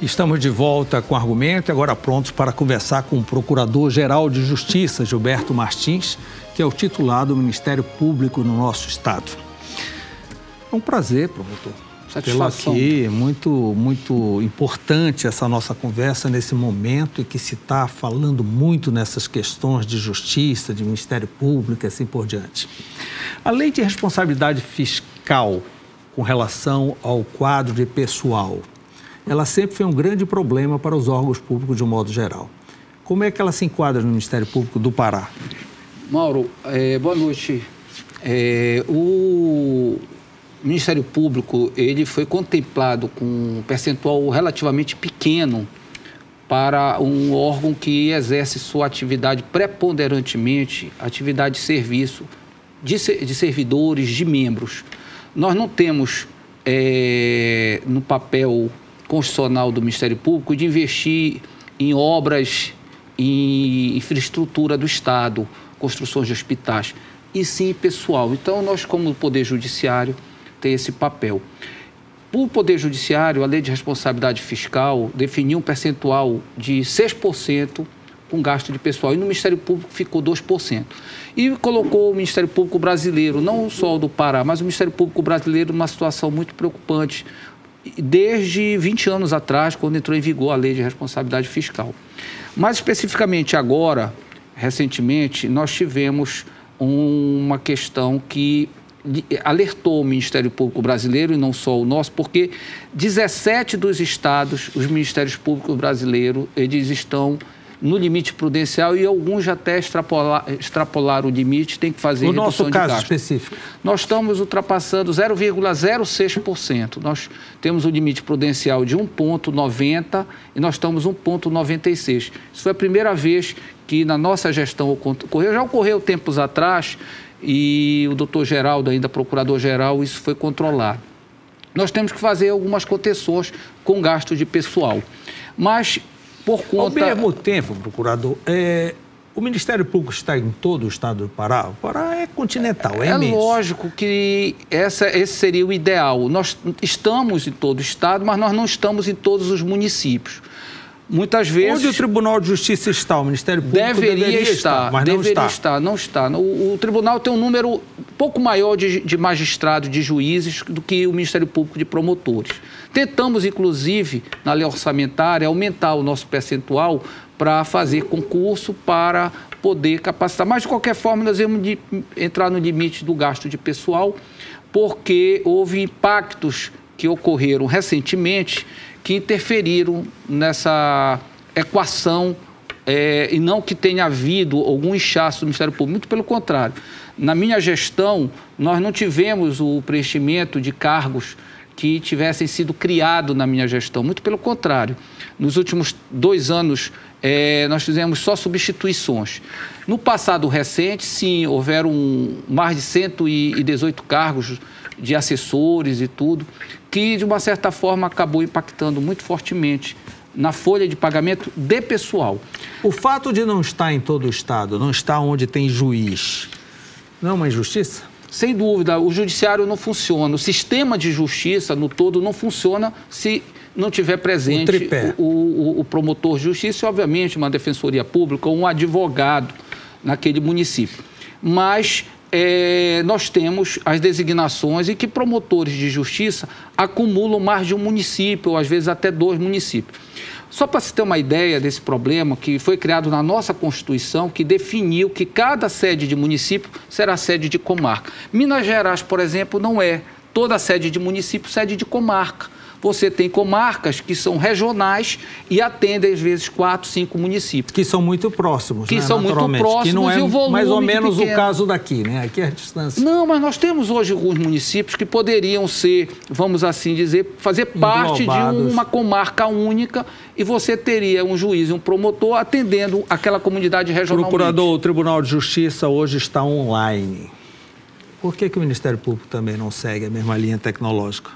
Estamos de volta com argumento e agora prontos para conversar com o Procurador-Geral de Justiça, Gilberto Martins, que é o titular do Ministério Público no nosso estado. É um prazer, promotor, tê-lo aqui. Muito importante essa nossa conversa nesse momento em que se está falando muito nessas questões de justiça, de Ministério Público e assim por diante. A lei de responsabilidade fiscal com relação ao quadro de pessoal, ela sempre foi um grande problema para os órgãos públicos de um modo geral. Como é que ela se enquadra no Ministério Público do Pará? Mauro, boa noite. O Ministério Público, ele foi contemplado com um percentual relativamente pequeno para um órgão que exerce sua atividade preponderantemente, atividade de serviço, de servidores, de membros. Nós não temos no papel constitucional do Ministério Público de investir em obras, em infraestrutura do Estado, construções de hospitais, e sim pessoal. Então, nós, como Poder Judiciário, tem esse papel. O Poder Judiciário, a Lei de Responsabilidade Fiscal definiu um percentual de 6% com gasto de pessoal, e no Ministério Público ficou 2%. E colocou o Ministério Público brasileiro, não só o do Pará, mas o Ministério Público brasileiro numa situação muito preocupante, desde 20 anos atrás, quando entrou em vigor a Lei de Responsabilidade Fiscal. Mais especificamente agora, recentemente, nós tivemos uma questão que alertou o Ministério Público brasileiro, e não só o nosso, porque 17 dos estados, os Ministérios Públicos brasileiros, eles estão no limite prudencial e alguns já até extrapolaram o limite, tem que fazer redução de gasto. No nosso caso específico? Nós estamos ultrapassando 0,06%. Nós temos o limite prudencial de 1,90 e nós estamos 1,96. Isso foi a primeira vez que na nossa gestão ocorreu. Já ocorreu tempos atrás e o doutor Geraldo, ainda procurador-geral, isso foi controlado. Nós temos que fazer algumas contenções com gasto de pessoal. Mas por conta... Ao mesmo tempo, procurador, o Ministério Público está em todo o estado do Pará? O Pará é continental, é imenso. É lógico que esse seria o ideal. Nós estamos em todo o estado, mas nós não estamos em todos os municípios. Muitas vezes... Onde o Tribunal de Justiça está? O Ministério Público deveria estar, mas não está. O Tribunal tem um número pouco maior de magistrados, de juízes, do que o Ministério Público de promotores. Tentamos, inclusive, na lei orçamentária, aumentar o nosso percentual para fazer concurso, para poder capacitar. Mas, de qualquer forma, nós vamos entrar no limite do gasto de pessoal, porque houve impactos que ocorreram recentemente que interferiram nessa equação e não que tenha havido algum inchaço do Ministério Público. Muito pelo contrário. Na minha gestão, nós não tivemos o preenchimento de cargos que tivessem sido criados na minha gestão. Muito pelo contrário. Nos últimos 2 anos, nós fizemos só substituições. No passado recente, sim, houveram mais de 118 cargos de assessores e tudo, que, de uma certa forma, acabou impactando muito fortemente na folha de pagamento de pessoal. O fato de não estar em todo o estado, não estar onde tem juiz, não é uma injustiça? Sem dúvida, o judiciário não funciona, o sistema de justiça no todo não funciona se não tiver presente o promotor de justiça e, obviamente, uma defensoria pública ou um advogado naquele município. Mas nós temos as designações em que promotores de justiça acumulam mais de um município, ou às vezes até 2 municípios. Só para se ter uma ideia desse problema, que foi criado na nossa Constituição, que definiu que cada sede de município será sede de comarca. Minas Gerais, por exemplo, não é toda sede de município sede de comarca. Você tem comarcas que são regionais e atendem, às vezes, 4, 5 municípios. Que são muito próximos, que são muito próximos, que não é e o volume mais ou menos o caso daqui, né? Aqui é a distância. Não, mas nós temos hoje alguns municípios que poderiam ser, vamos assim dizer, fazer parte de uma comarca única e você teria um juiz e um promotor atendendo aquela comunidade regionalmente. Procurador, o Tribunal de Justiça hoje está online. Por que o Ministério Público também não segue a mesma linha tecnológica?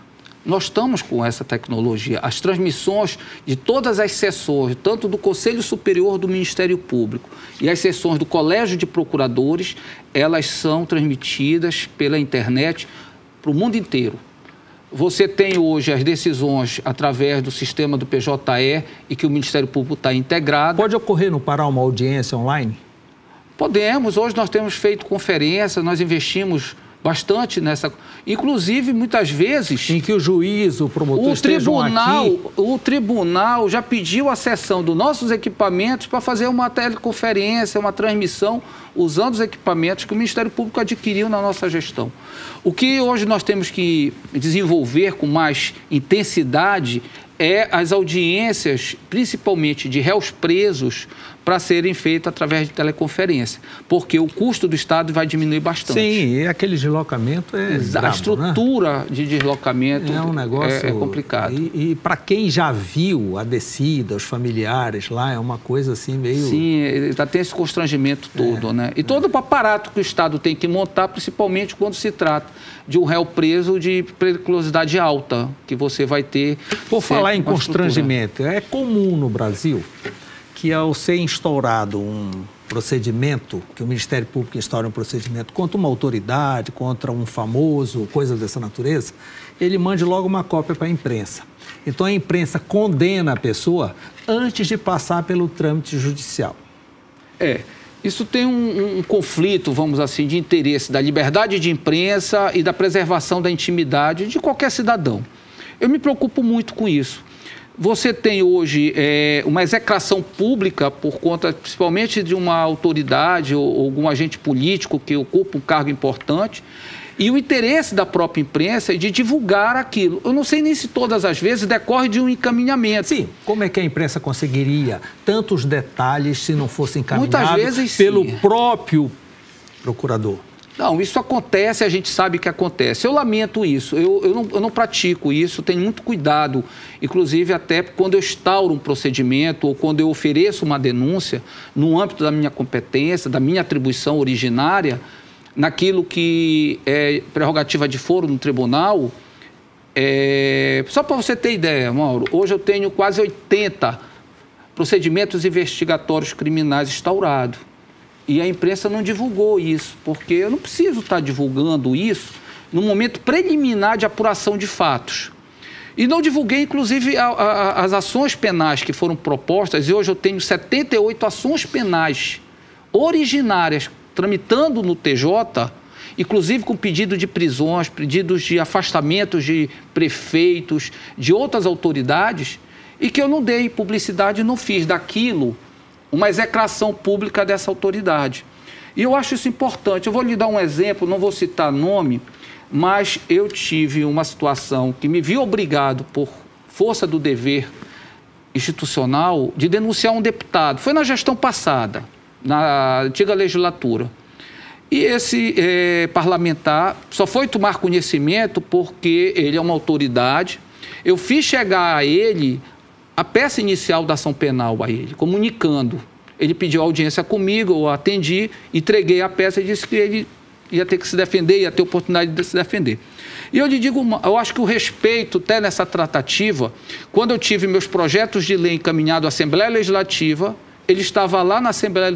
Nós estamos com essa tecnologia. As transmissões de todas as sessões, tanto do Conselho Superior do Ministério Público e as sessões do Colégio de Procuradores, elas são transmitidas pela internet para o mundo inteiro. Você tem hoje as decisões através do sistema do PJE e que o Ministério Público está integrado. Pode ocorrer no Pará uma audiência online? Podemos. Hoje nós temos feito conferências, nós investimos bastante nessa... Inclusive, muitas vezes... Em que o juiz, o promotor estejam aqui... O tribunal já pediu a cessão dos nossos equipamentos para fazer uma teleconferência, uma transmissão, usando os equipamentos que o Ministério Público adquiriu na nossa gestão. O que hoje nós temos que desenvolver com mais intensidade é as audiências, principalmente de réus presos, para serem feitas através de teleconferência, porque o custo do Estado vai diminuir bastante. Sim, e aquele deslocamento é brabo, a estrutura, né, de deslocamento é um negócio é complicado. E para quem já viu a descida, os familiares lá, é uma coisa assim meio... Sim, ainda tem esse constrangimento todo, né? E todo o aparato que o Estado tem que montar, principalmente quando se trata de um réu preso de periculosidade alta, que você vai ter... Por falar em constrangimento, é comum no Brasil que ao ser instaurado um procedimento, que o Ministério Público instaura um procedimento contra uma autoridade, contra um famoso, coisa dessa natureza, ele mande logo uma cópia para a imprensa. Então a imprensa condena a pessoa antes de passar pelo trâmite judicial. Isso tem um conflito, vamos assim, de interesse da liberdade de imprensa e da preservação da intimidade de qualquer cidadão. Eu me preocupo muito com isso. Você tem hoje uma execração pública por conta, principalmente, de uma autoridade ou algum agente político que ocupa um cargo importante, e o interesse da própria imprensa é de divulgar aquilo. Eu não sei nem se todas as vezes decorre de um encaminhamento. Sim, como é que a imprensa conseguiria tantos detalhes se não fosse encaminhado muitas vezes, pelo próprio procurador? Não, isso acontece, a gente sabe que acontece. Eu lamento isso, eu não pratico isso, tenho muito cuidado, inclusive até quando eu instauro um procedimento ou quando eu ofereço uma denúncia no âmbito da minha competência, da minha atribuição originária, naquilo que é prerrogativa de foro no tribunal. Só para você ter ideia, Mauro, hoje eu tenho quase 80 procedimentos investigatórios criminais instaurados. E a imprensa não divulgou isso, porque eu não preciso estar divulgando isso no momento preliminar de apuração de fatos. E não divulguei, inclusive, as ações penais que foram propostas, e hoje eu tenho 78 ações penais originárias tramitando no TJ, inclusive com pedido de prisões, pedidos de afastamentos de prefeitos, de outras autoridades, e que eu não dei publicidade, não fiz daquilo uma execração pública dessa autoridade. E eu acho isso importante. Eu vou lhe dar um exemplo, não vou citar nome, mas eu tive uma situação que me vi obrigado, por força do dever institucional, de denunciar um deputado. Foi na gestão passada, na antiga legislatura. E esse parlamentar só foi tomar conhecimento porque ele é uma autoridade. Eu fiz chegar a ele a peça inicial da ação penal a ele, comunicando. Ele pediu audiência comigo, eu atendi, entreguei a peça e disse que ele ia ter que se defender, ia ter oportunidade de se defender. E eu lhe digo, eu acho que o respeito até nessa tratativa, quando eu tive meus projetos de lei encaminhados à Assembleia Legislativa, ele estava lá na Assembleia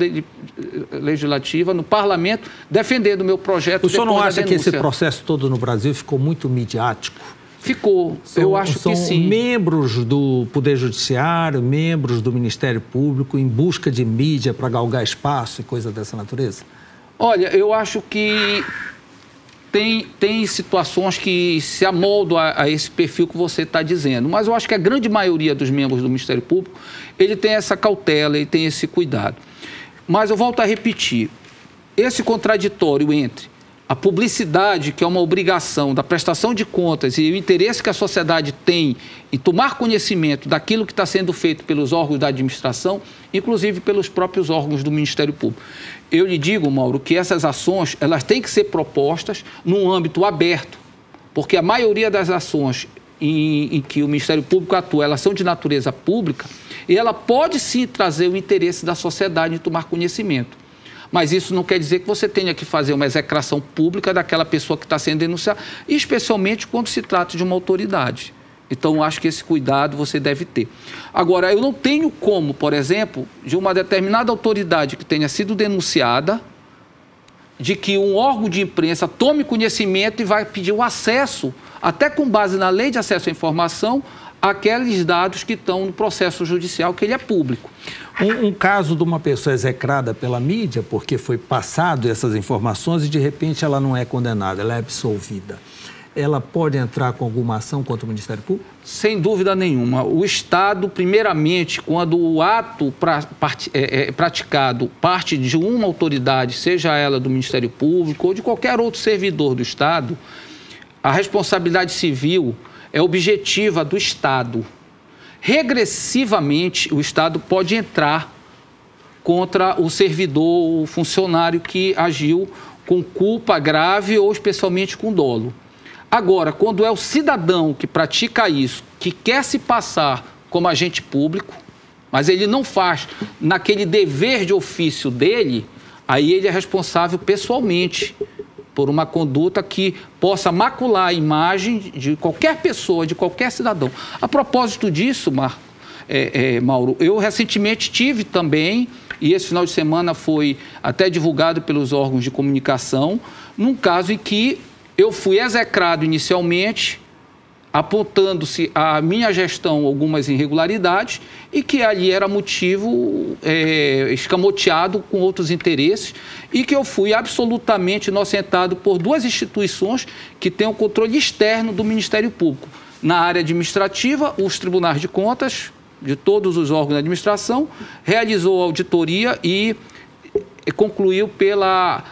Legislativa, no Parlamento, defendendo o meu projeto. O senhor não acha que esse processo todo no Brasil ficou muito midiático? Ficou, eu acho que sim. São membros do Poder Judiciário, membros do Ministério Público em busca de mídia para galgar espaço e coisa dessa natureza? Olha, eu acho que tem situações que se amoldam a esse perfil que você está dizendo, mas eu acho que a grande maioria dos membros do Ministério Público, ele tem essa cautela, ele tem esse cuidado. Mas eu volto a repetir, esse contraditório entre a publicidade, que é uma obrigação da prestação de contas, e o interesse que a sociedade tem em tomar conhecimento daquilo que está sendo feito pelos órgãos da administração, inclusive pelos próprios órgãos do Ministério Público. Eu lhe digo, Mauro, que essas ações elas têm que ser propostas num âmbito aberto, porque a maioria das ações em que o Ministério Público atua, elas são de natureza pública, e ela pode sim trazer o interesse da sociedade em tomar conhecimento. Mas isso não quer dizer que você tenha que fazer uma execração pública daquela pessoa que está sendo denunciada, especialmente quando se trata de uma autoridade. Então, acho que esse cuidado você deve ter. Agora, eu não tenho como, por exemplo, de uma determinada autoridade que tenha sido denunciada, de que um órgão de imprensa tome conhecimento e vai pedir o acesso, até com base na lei de acesso à informação, àqueles dados que estão no processo judicial, que ele é público. Um caso de uma pessoa execrada pela mídia, porque foi passado essas informações e de repente ela não é condenada, ela é absolvida. Ela pode entrar com alguma ação contra o Ministério Público? Sem dúvida nenhuma. O Estado, primeiramente, quando o ato praticado parte de uma autoridade, seja ela do Ministério Público ou de qualquer outro servidor do Estado, a responsabilidade civil é objetiva do Estado. Regressivamente, o Estado pode entrar contra o servidor, o funcionário que agiu com culpa grave ou especialmente com dolo. Agora, quando é o cidadão que pratica isso, que quer se passar como agente público, mas ele não faz naquele dever de ofício dele, aí ele é responsável pessoalmente por uma conduta que possa macular a imagem de qualquer pessoa, de qualquer cidadão. A propósito disso, Mauro, eu recentemente tive também, e esse final de semana foi até divulgado pelos órgãos de comunicação, num caso em que eu fui execrado inicialmente, apontando-se à minha gestão algumas irregularidades e que ali era motivo escamoteado com outros interesses e que eu fui absolutamente inocentado por duas instituições que têm o controle externo do Ministério Público. Na área administrativa, os tribunais de contas de todos os órgãos da administração realizou a auditoria e concluiu pela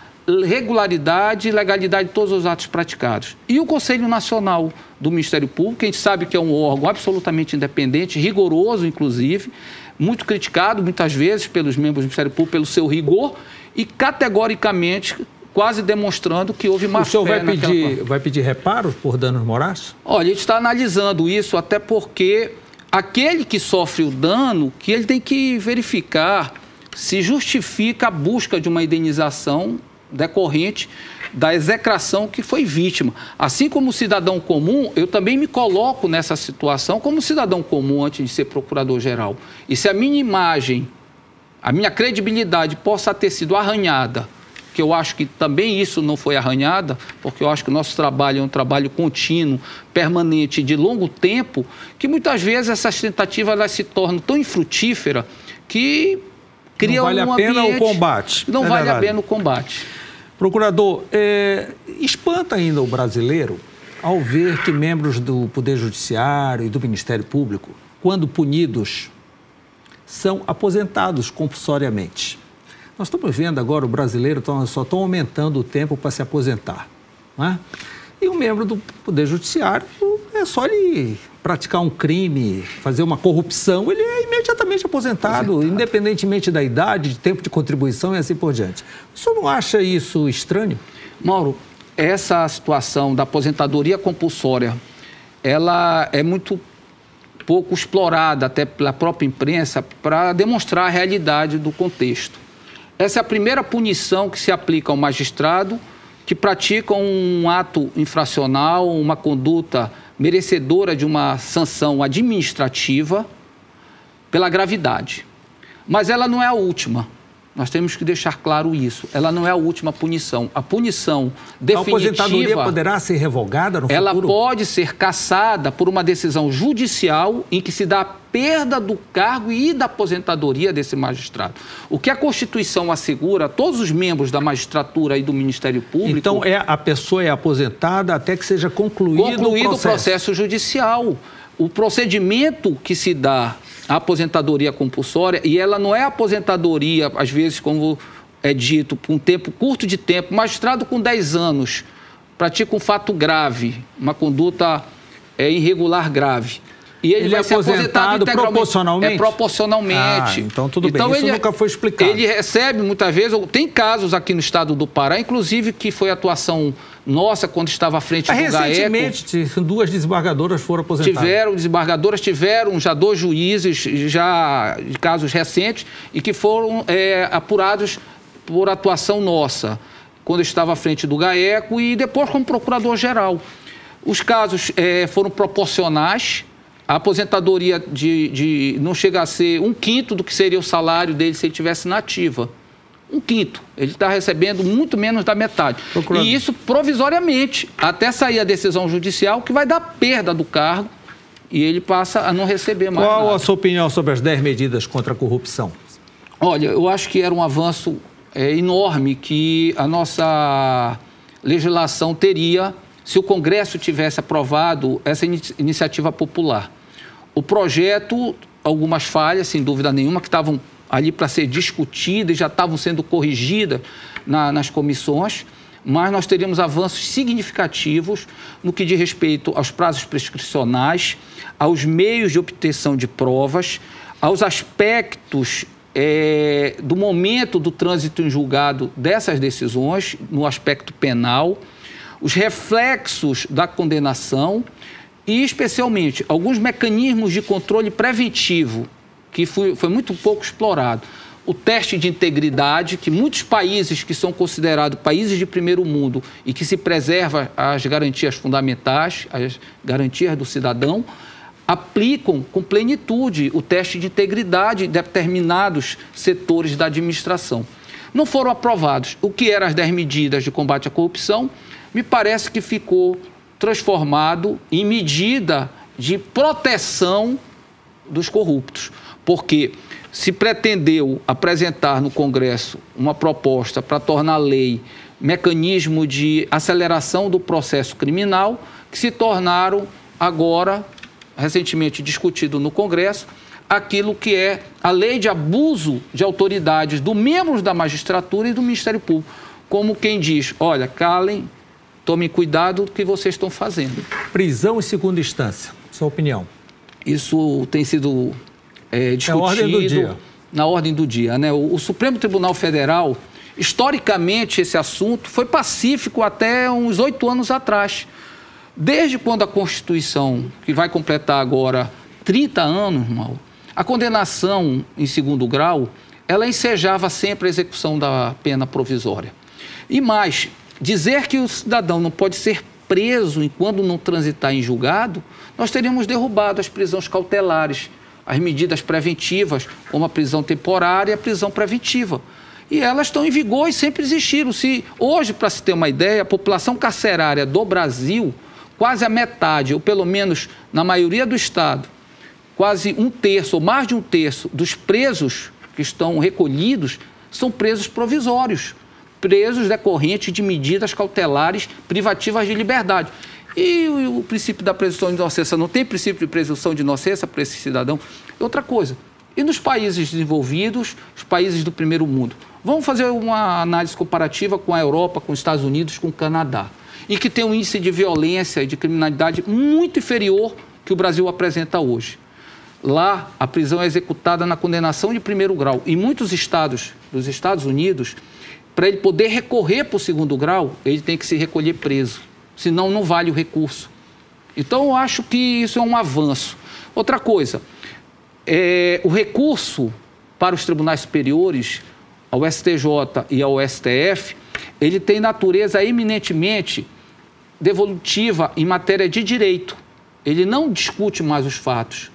regularidade e legalidade de todos os atos praticados. E o Conselho Nacional do Ministério Público, que a gente sabe que é um órgão absolutamente independente, rigoroso, inclusive, muito criticado muitas vezes pelos membros do Ministério Público pelo seu rigor e categoricamente quase demonstrando que houve má fé. O senhor vai pedir reparos por danos morais? Olha, a gente está analisando isso até porque aquele que sofre o dano, que ele tem que verificar se justifica a busca de uma indenização decorrente da execração que foi vítima. Assim como cidadão comum, eu também me coloco nessa situação como cidadão comum antes de ser procurador-geral. E se a minha imagem, a minha credibilidade possa ter sido arranhada, que eu acho que também isso não foi arranhada, porque eu acho que o nosso trabalho é um trabalho contínuo, permanente, de longo tempo, que muitas vezes essas tentativas elas se tornam tão infrutíferas que criam um ambiente... Não vale a pena o combate. Não vale a pena o combate. Procurador, espanta ainda o brasileiro ao ver que membros do Poder Judiciário e do Ministério Público, quando punidos, são aposentados compulsoriamente. Nós estamos vendo agora o brasileiro só estão aumentando o tempo para se aposentar, não é? E o membro do Poder Judiciário é só ele praticar um crime, fazer uma corrupção, ele é imediatamente aposentado, independentemente da idade, de tempo de contribuição e assim por diante. O senhor não acha isso estranho? Mauro, essa situação da aposentadoria compulsória, ela é muito pouco explorada até pela própria imprensa para demonstrar a realidade do contexto. Essa é a primeira punição que se aplica ao magistrado que pratica um ato infracional, uma conduta merecedora de uma sanção administrativa pela gravidade. Mas ela não é a última. Nós temos que deixar claro isso. Ela não é a última punição. A punição definitiva... A aposentadoria poderá ser revogada no futuro? Ela pode ser cassada por uma decisão judicial em que se dá a perda do cargo e da aposentadoria desse magistrado. O que a Constituição assegura a todos os membros da magistratura e do Ministério Público... Então, a pessoa é aposentada até que seja concluído o processo judicial. O procedimento que se dá à aposentadoria compulsória, e ela não é aposentadoria, às vezes, como é dito, por um tempo curto de tempo, magistrado com 10 anos pratica um fato grave, uma conduta irregular grave. E ele vai ser aposentado proporcionalmente? Proporcionalmente. Então tudo bem, isso nunca foi explicado. Ele recebe muitas vezes, tem casos aqui no estado do Pará, inclusive que foi atuação nossa quando estava à frente do GAECO. Recentemente, 2 desembargadoras foram aposentadas. Desembargadoras tiveram já 2 juízes, já de casos recentes, e que foram apurados por atuação nossa, quando estava à frente do GAECO e depois como procurador-geral. Os casos foram proporcionais. A aposentadoria não chega a ser 1/5 do que seria o salário dele se ele estivesse na ativa. um quinto. Ele está recebendo muito menos da metade. E isso provisoriamente, até sair a decisão judicial, que vai dar perda do cargo e ele passa a não receber mais nada. Qual a sua opinião sobre as 10 medidas contra a corrupção? Olha, eu acho que era um avanço enorme que a nossa legislação teria se o Congresso tivesse aprovado essa iniciativa popular. O projeto, algumas falhas, sem dúvida nenhuma, que estavam ali para ser discutidas e já estavam sendo corrigidas nas comissões, mas nós teríamos avanços significativos no que diz respeito aos prazos prescricionais, aos meios de obtenção de provas, aos aspectos do momento do trânsito em julgado dessas decisões, no aspecto penal, os reflexos da condenação e, especialmente, alguns mecanismos de controle preventivo, que foi muito pouco explorado. O teste de integridade, que muitos países que são considerados países de primeiro mundo e que se preserva as garantias fundamentais, as garantias do cidadão, aplicam com plenitude o teste de integridade de determinados setores da administração. Não foram aprovados. O que eram as 10 medidas de combate à corrupção, me parece que ficou transformado em medida de proteção dos corruptos, porque se pretendeu apresentar no Congresso uma proposta para tornar lei mecanismo de aceleração do processo criminal, que se tornaram agora, recentemente discutido no Congresso, aquilo que é a lei de abuso de autoridades dos membros da magistratura e do Ministério Público, como quem diz, olha, calem, tomem cuidado do que vocês estão fazendo. Prisão em segunda instância, sua opinião? Isso tem sido discutido na ordem do dia. Né? O Supremo Tribunal Federal, historicamente, esse assunto foi pacífico até uns 8 anos atrás. Desde quando a Constituição, que vai completar agora 30 anos, Mauro, a condenação em segundo grau, ela ensejava sempre a execução da pena provisória. E mais, dizer que o cidadão não pode ser preso enquanto não transitar em julgado, nós teríamos derrubado as prisões cautelares, as medidas preventivas, como a prisão temporária e a prisão preventiva. E elas estão em vigor e sempre existiram. Hoje, para se ter uma ideia, a população carcerária do Brasil, quase a metade, ou pelo menos na maioria do estado, quase 1/3 ou mais de 1/3 dos presos que estão recolhidos são presos provisórios, presos decorrentes de medidas cautelares privativas de liberdade. E o princípio da presunção de inocência, não tem princípio de presunção de inocência para esse cidadão? Outra coisa, e nos países desenvolvidos, os países do primeiro mundo? Vamos fazer uma análise comparativa com a Europa, com os Estados Unidos, com o Canadá, e que tem um índice de violência e de criminalidade muito inferior que o Brasil apresenta hoje. Lá, a prisão é executada na condenação de primeiro grau. Em muitos estados dos Estados Unidos, para ele poder recorrer para o segundo grau, ele tem que se recolher preso, senão não vale o recurso. Então, eu acho que isso é um avanço. Outra coisa, o recurso para os tribunais superiores, ao STJ e ao STF, ele tem natureza eminentemente devolutiva em matéria de direito. Ele não discute mais os fatos.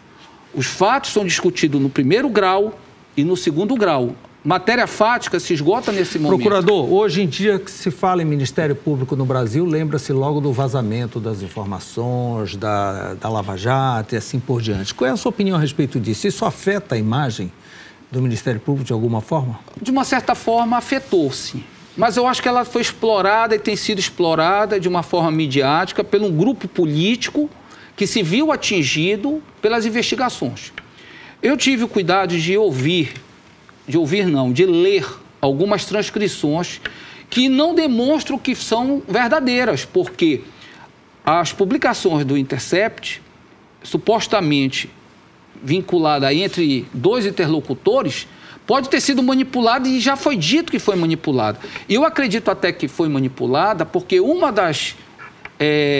Os fatos são discutidos no primeiro grau e no segundo grau. Matéria fática se esgota nesse momento. Procurador, hoje em dia que se fala em Ministério Público no Brasil, lembra-se logo do vazamento das informações, da Lava Jato e assim por diante. Qual é a sua opinião a respeito disso? Isso afeta a imagem do Ministério Público de alguma forma? De uma certa forma, afetou-se. Mas eu acho que ela foi explorada e tem sido explorada de uma forma midiática por um grupo político que se viu atingido pelas investigações. Eu tive o cuidado de ler algumas transcrições que não demonstram que são verdadeiras, porque as publicações do Intercept, supostamente vinculada entre 2 interlocutores, pode ter sido manipulada e já foi dito que foi manipulada. E eu acredito até que foi manipulada porque uma das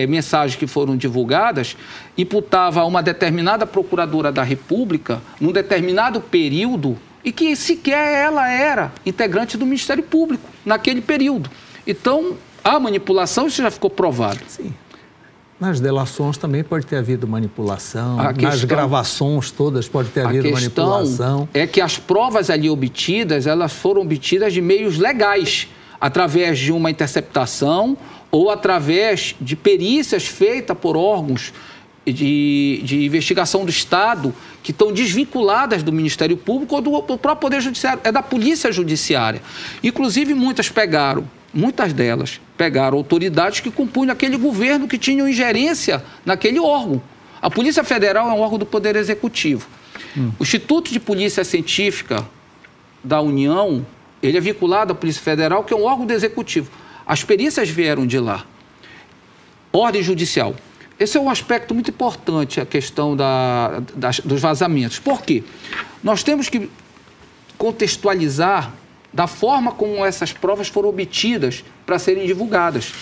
mensagens que foram divulgadas imputava a uma determinada procuradora da República, num determinado período, e que sequer ela era integrante do Ministério Público naquele período. Então, a manipulação, isso já ficou provado. Sim. Nas delações também pode ter havido manipulação, nas gravações todas pode ter havido manipulação. A questão é que as provas ali obtidas, elas foram obtidas de meios legais, através de uma interceptação ou através de perícias feitas por órgãos de investigação do Estado que estão desvinculadas do Ministério Público ou do próprio Poder Judiciário, é da Polícia Judiciária. Inclusive, muitas delas pegaram autoridades que compunham aquele governo que tinham ingerência naquele órgão. A Polícia Federal é um órgão do Poder Executivo. O Instituto de Polícia Científica da União, ele é vinculado à Polícia Federal, que é um órgão do Executivo. As perícias vieram de lá. Ordem judicial. Esse é um aspecto muito importante, a questão dos vazamentos. Por quê? Nós temos que contextualizar da forma como essas provas foram obtidas para serem divulgadas.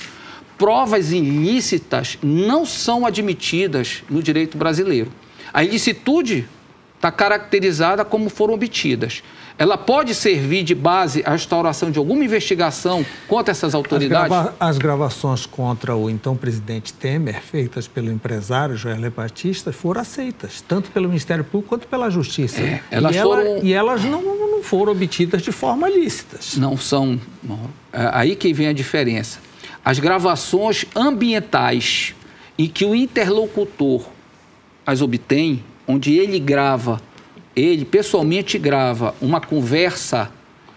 Provas ilícitas não são admitidas no direito brasileiro. A ilicitude está caracterizada como foram obtidas. Ela pode servir de base à instauração de alguma investigação contra essas autoridades? As gravações contra o então presidente Temer, feitas pelo empresário Joesley Batista, foram aceitas, tanto pelo Ministério Público quanto pela Justiça. E elas não foram obtidas de forma lícita. Não são. Aí que vem a diferença. As gravações ambientais em que o interlocutor as obtém, onde ele pessoalmente grava uma conversa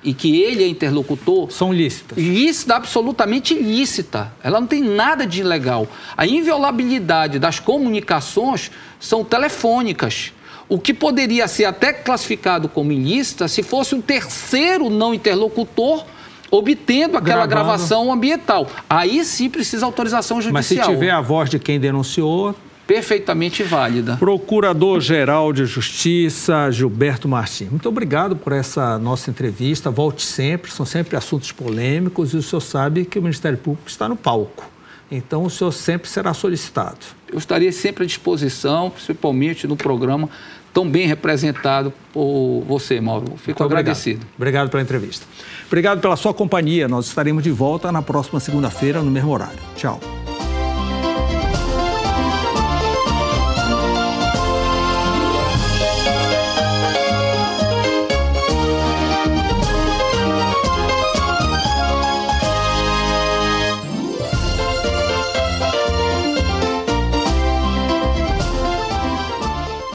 e que ele é interlocutor... São lícitas. Lícita, absolutamente ilícita. Ela não tem nada de ilegal. A inviolabilidade das comunicações são telefônicas. O que poderia ser até classificado como ilícita se fosse um terceiro não interlocutor obtendo aquela gravação ambiental. Aí sim precisa autorização judicial. Mas se tiver a voz de quem denunciou... Perfeitamente válida. Procurador-Geral de Justiça, Gilberto Martins. Muito obrigado por essa nossa entrevista. Volte sempre, são sempre assuntos polêmicos e o senhor sabe que o Ministério Público está no palco. Então, o senhor sempre será solicitado. Eu estaria sempre à disposição, principalmente no programa tão bem representado por você, Mauro. Fico agradecido. Obrigado pela entrevista. Obrigado pela sua companhia. Nós estaremos de volta na próxima segunda-feira, no mesmo horário. Tchau.